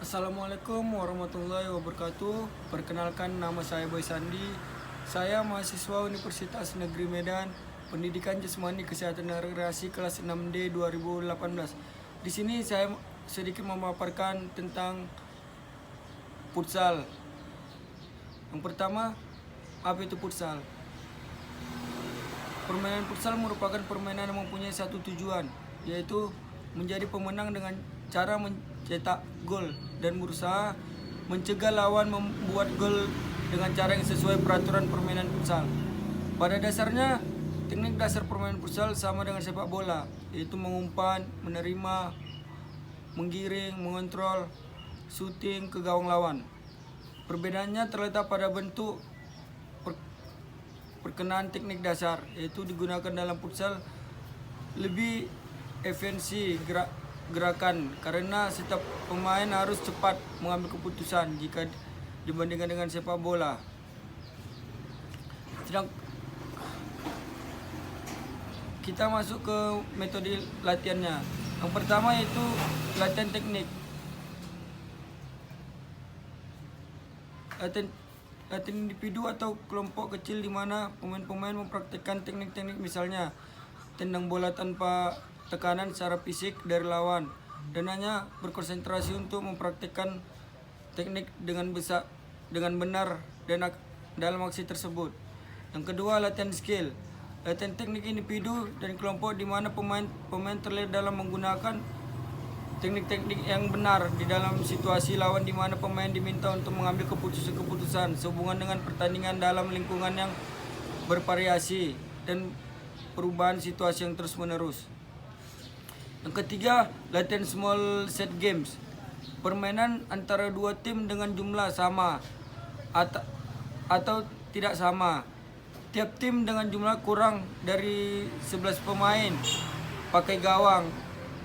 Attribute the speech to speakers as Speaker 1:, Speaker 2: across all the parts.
Speaker 1: Assalamualaikum warahmatullahi wabarakatuh. Perkenalkan, nama saya Boy Sandi. Saya mahasiswa Universitas Negeri Medan, Pendidikan Jasmani Kesehatan dan Rekreasi kelas 6D 2018. Di sini saya sedikit memaparkan tentang futsal. Yang pertama, apa itu futsal? Permainan futsal merupakan permainan yang mempunyai satu tujuan, yaitu menjadi pemenang dengan cara mencetak gol dan berusaha mencegah lawan membuat gol dengan cara yang sesuai peraturan permainan futsal. Pada dasarnya, teknik dasar permainan futsal sama dengan sepak bola, yaitu mengumpan, menerima, menggiring, mengontrol, shooting ke gawang lawan. Perbedaannya terletak pada bentuk perkenaan teknik dasar, yaitu digunakan dalam futsal lebih efisien gerakan karena setiap pemain harus cepat mengambil keputusan jika dibandingkan dengan sepak bola. Sedang kita masuk ke metode latihannya. Yang pertama yaitu latihan teknik. Latihan individu atau kelompok kecil di mana pemain-pemain mempraktikkan teknik-teknik, misalnya tendang bola tanpa tekanan secara fisik dari lawan dan hanya berkonsentrasi untuk mempraktikkan teknik dengan benar dan dalam aksi tersebut. Yang kedua, latihan skill. Latihan teknik individu dan kelompok di mana pemain terlihat dalam menggunakan teknik-teknik yang benar di dalam situasi lawan, di mana pemain diminta untuk mengambil keputusan sehubungan dengan pertandingan dalam lingkungan yang bervariasi dan perubahan situasi yang terus-menerus. Yang ketiga, latihan small set games. Permainan antara dua tim dengan jumlah sama atau tidak sama. Tiap tim dengan jumlah kurang dari 11 pemain pakai gawang.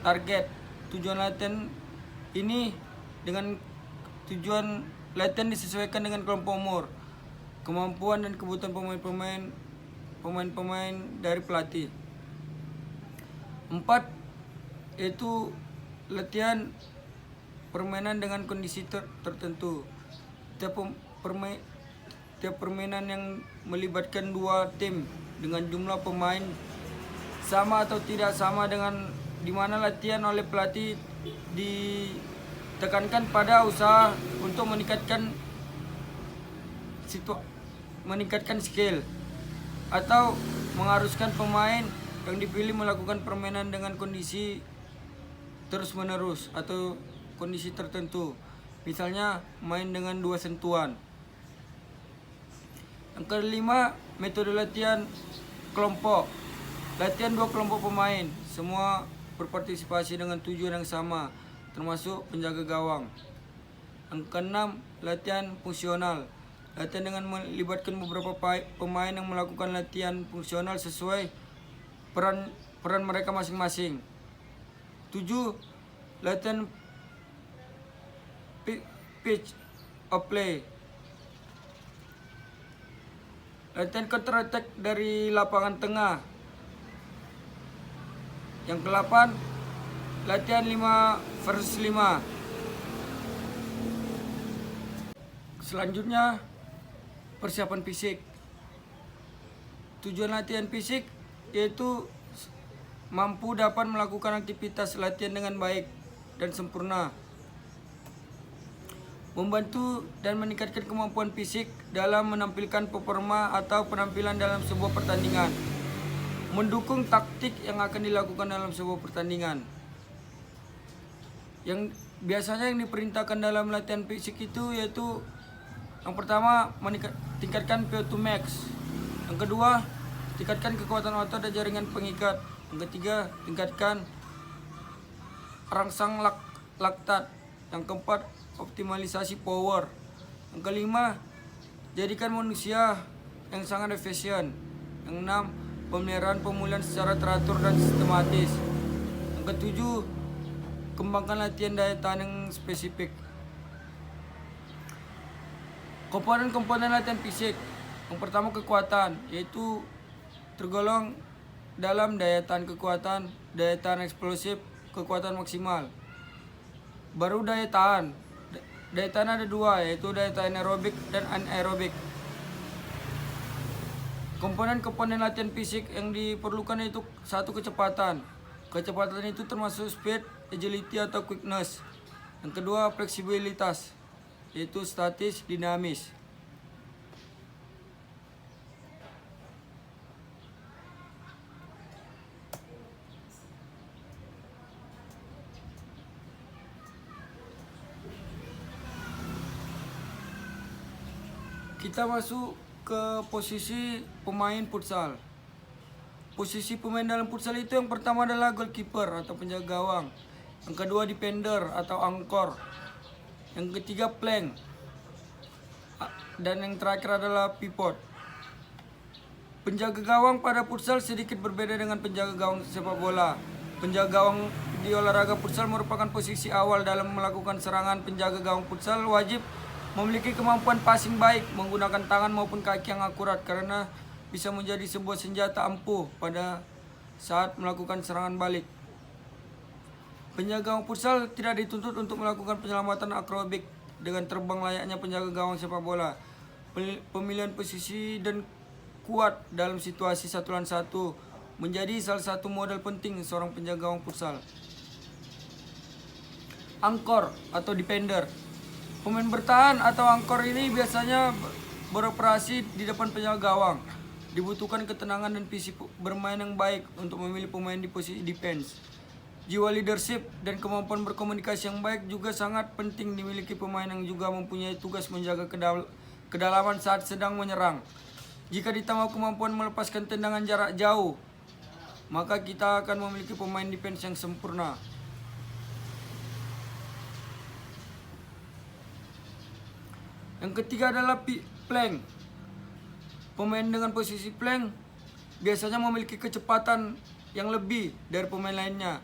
Speaker 1: Target tujuan latihan disesuaikan dengan kelompok umur, kemampuan dan kebutuhan pemain dari pelatih. 4, yaitu latihan permainan dengan kondisi tertentu. Tiap permainan yang melibatkan dua tim dengan jumlah pemain sama atau tidak sama, dengan di mana latihan oleh pelatih ditekankan pada usaha untuk meningkatkan skill atau mengharuskan pemain yang dipilih melakukan permainan dengan kondisi terus-menerus atau kondisi tertentu, misalnya main dengan 2 sentuhan. Yang kelima, metode latihan kelompok. Latihan 2 kelompok pemain, semua berpartisipasi dengan tujuan yang sama, termasuk penjaga gawang. Yang keenam, latihan fungsional. Latihan dengan melibatkan beberapa pemain yang melakukan latihan fungsional sesuai peran mereka masing-masing. 7, latihan pitch of play. Latihan counter attack dari lapangan tengah. Yang ke-8, latihan 5 versus 5. Selanjutnya, persiapan fisik. Tujuan latihan fisik yaitu mampu dapat melakukan aktivitas latihan dengan baik dan sempurna, membantu dan meningkatkan kemampuan fisik dalam menampilkan performa atau penampilan dalam sebuah pertandingan, mendukung taktik yang akan dilakukan dalam sebuah pertandingan. Yang biasanya yang diperintahkan dalam latihan fisik itu yaitu yang pertama, tingkatkan VO2 max. Yang kedua, tingkatkan kekuatan otot dan jaringan pengikat. Yang ketiga, tingkatkan rangsang laktat. Yang keempat, optimalisasi power. Yang kelima, jadikan manusia yang sangat efisien. Yang enam, pemeliharaan pemulihan secara teratur dan sistematis. Yang ketujuh, kembangkan latihan daya tahan yang spesifik. Komponen-komponen latihan fisik. Yang pertama, kekuatan, yaitu tergolong dalam daya tahan kekuatan, daya tahan eksplosif, kekuatan maksimal. Baru daya tahan. Daya tahan ada dua, yaitu daya tahan aerobik dan anaerobik. Komponen-komponen latihan fisik yang diperlukan itu satu, kecepatan. Kecepatan itu termasuk speed, agility atau quickness. Yang kedua, fleksibilitas, yaitu statis, dinamis. Kita masuk ke posisi pemain futsal. Posisi pemain dalam futsal itu yang pertama adalah goalkeeper atau penjaga gawang. Yang kedua defender atau angkor. Yang ketiga flank. Dan yang terakhir adalah pivot. Penjaga gawang pada futsal sedikit berbeda dengan penjaga gawang sepak bola. Penjaga gawang di olahraga futsal merupakan posisi awal dalam melakukan serangan. Penjaga gawang futsal wajib memiliki kemampuan passing baik menggunakan tangan maupun kaki yang akurat karena bisa menjadi sebuah senjata ampuh pada saat melakukan serangan balik. Penjaga gawang futsal tidak dituntut untuk melakukan penyelamatan akrobik dengan terbang layaknya penjaga gawang sepak bola. Pemilihan posisi dan kuat dalam situasi 1-1 menjadi salah satu modal penting seorang penjaga gawang futsal. Angkor atau defender. Pemain bertahan atau angkor ini biasanya beroperasi di depan penjaga gawang. Dibutuhkan ketenangan dan visi bermain yang baik untuk memilih pemain di posisi defense. Jiwa leadership dan kemampuan berkomunikasi yang baik juga sangat penting dimiliki pemain yang juga mempunyai tugas menjaga kedalaman saat sedang menyerang. Jika ditambah kemampuan melepaskan tendangan jarak jauh, maka kita akan memiliki pemain defense yang sempurna. Yang ketiga adalah flank. Pemain dengan posisi flank biasanya memiliki kecepatan yang lebih dari pemain lainnya.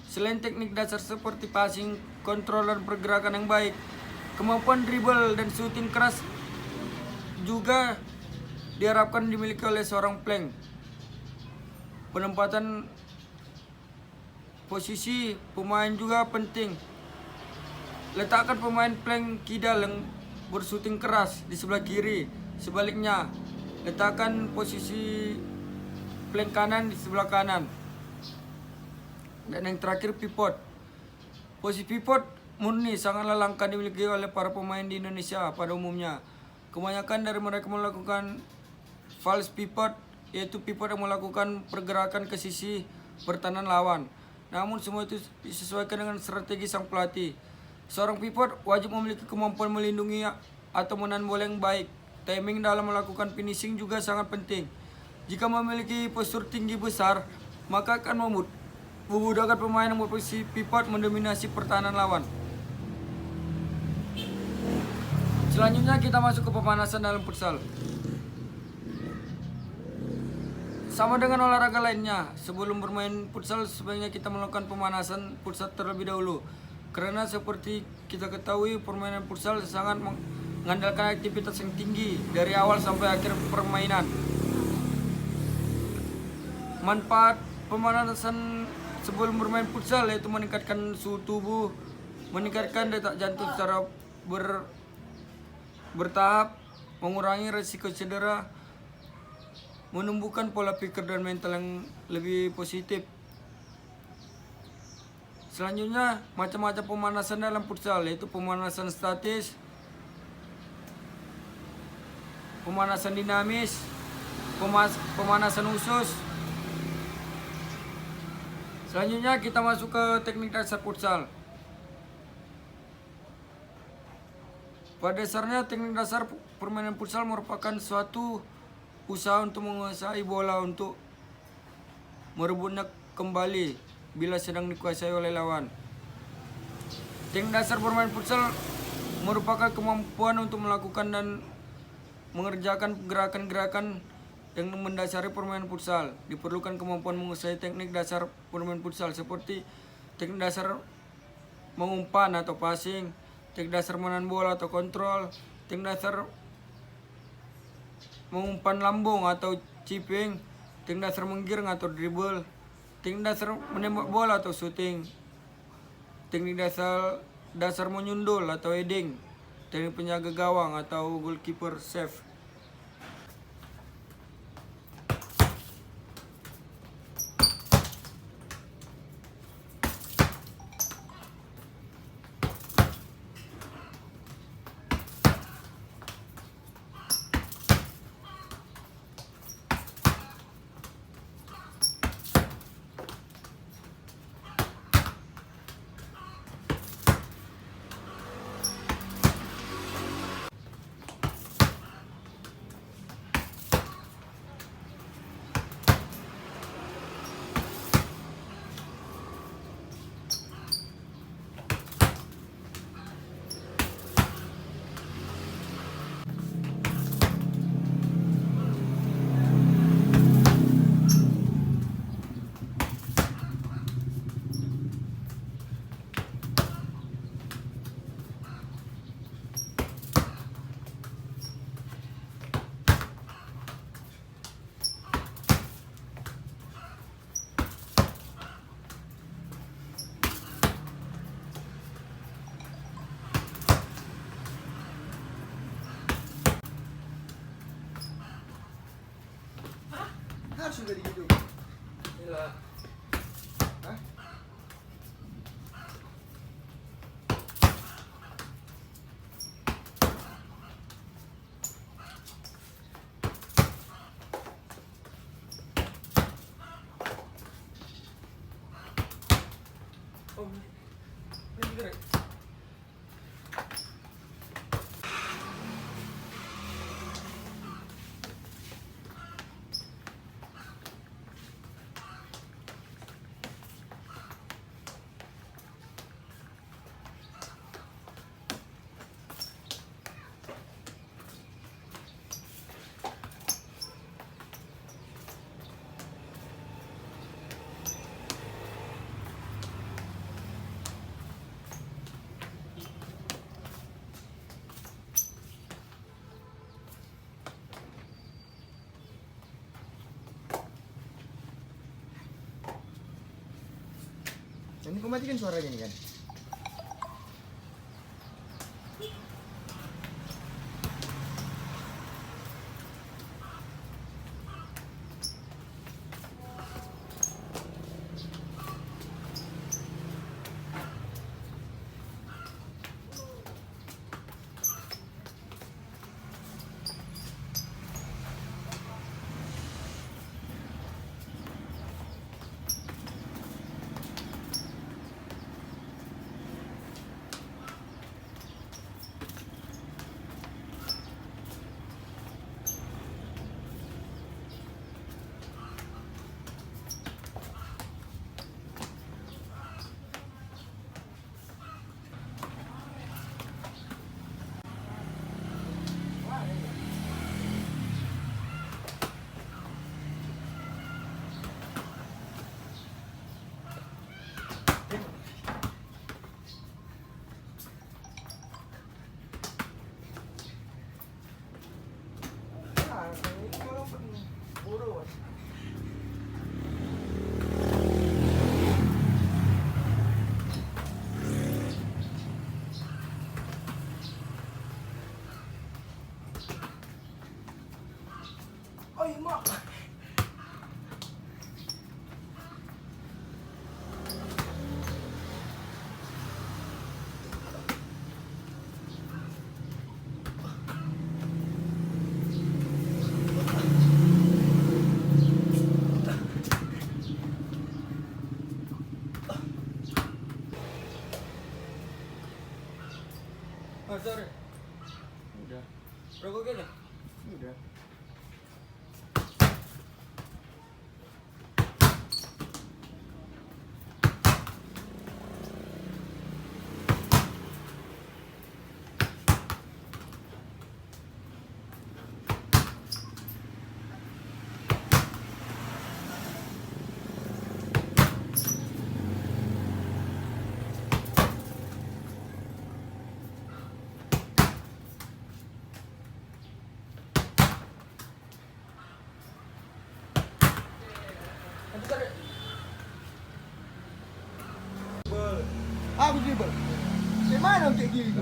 Speaker 1: Selain teknik dasar seperti passing, kontrol dan pergerakan yang baik, kemampuan dribble dan shooting keras juga diharapkan dimiliki oleh seorang flank. Penempatan posisi pemain juga penting. Letakkan pemain flank kidal yang bershooting keras di sebelah kiri. Sebaliknya, letakkan posisi flank kanan di sebelah kanan. Dan yang terakhir pivot. Posisi pivot murni sangatlah langka dimiliki oleh para pemain di Indonesia pada umumnya. Kebanyakan dari mereka melakukan false pivot, yaitu pivot yang melakukan pergerakan ke sisi pertahanan lawan. Namun semua itu disesuaikan dengan strategi sang pelatih. Seorang pivot wajib memiliki kemampuan melindungi atau menahan bola yang baik. Timing dalam melakukan finishing juga sangat penting. Jika memiliki postur tinggi besar, maka akan memudahkan pemain yang berposisi pivot mendominasi pertahanan lawan. Selanjutnya kita masuk ke pemanasan dalam futsal. Sama dengan olahraga lainnya, sebelum bermain futsal sebaiknya kita melakukan pemanasan futsal terlebih dahulu. Karena seperti kita ketahui, permainan futsal sangat mengandalkan aktivitas yang tinggi dari awal sampai akhir permainan. Manfaat pemanasan sebelum bermain futsal yaitu meningkatkan suhu tubuh, meningkatkan detak jantung secara bertahap, mengurangi risiko cedera, menumbuhkan pola pikir dan mental yang lebih positif. Selanjutnya, macam-macam pemanasan dalam futsal yaitu pemanasan statis, pemanasan dinamis, pemanasan khusus. Selanjutnya kita masuk ke teknik dasar futsal. Pada dasarnya teknik dasar permainan futsal merupakan suatu usaha untuk menguasai bola untuk merebutnya kembali bila sedang dikuasai oleh lawan. Teknik dasar bermain futsal merupakan kemampuan untuk melakukan dan mengerjakan gerakan-gerakan yang mendasari permainan futsal. Diperlukan kemampuan menguasai teknik dasar permainan futsal seperti teknik dasar mengumpan atau passing, teknik dasar menahan bola atau kontrol, teknik dasar mengumpan lambung atau chipping, teknik dasar menggiring atau dribble, teknik dasar menembak bola atau shooting, teknik dasar menyundul atau heading, teknik penjaga gawang atau goalkeeper save.
Speaker 2: Harus juga gitu.
Speaker 1: Inilah.
Speaker 2: Hah?
Speaker 1: Oh, ini gerak.
Speaker 2: Ini kau matikan suaranya nih kan.
Speaker 1: Oh, mak. Oh, sorry.
Speaker 2: Udah.
Speaker 1: Rokoknya?
Speaker 2: Udah.
Speaker 1: Nanti sorry.
Speaker 2: Aku dribble. Di mana kayak gini?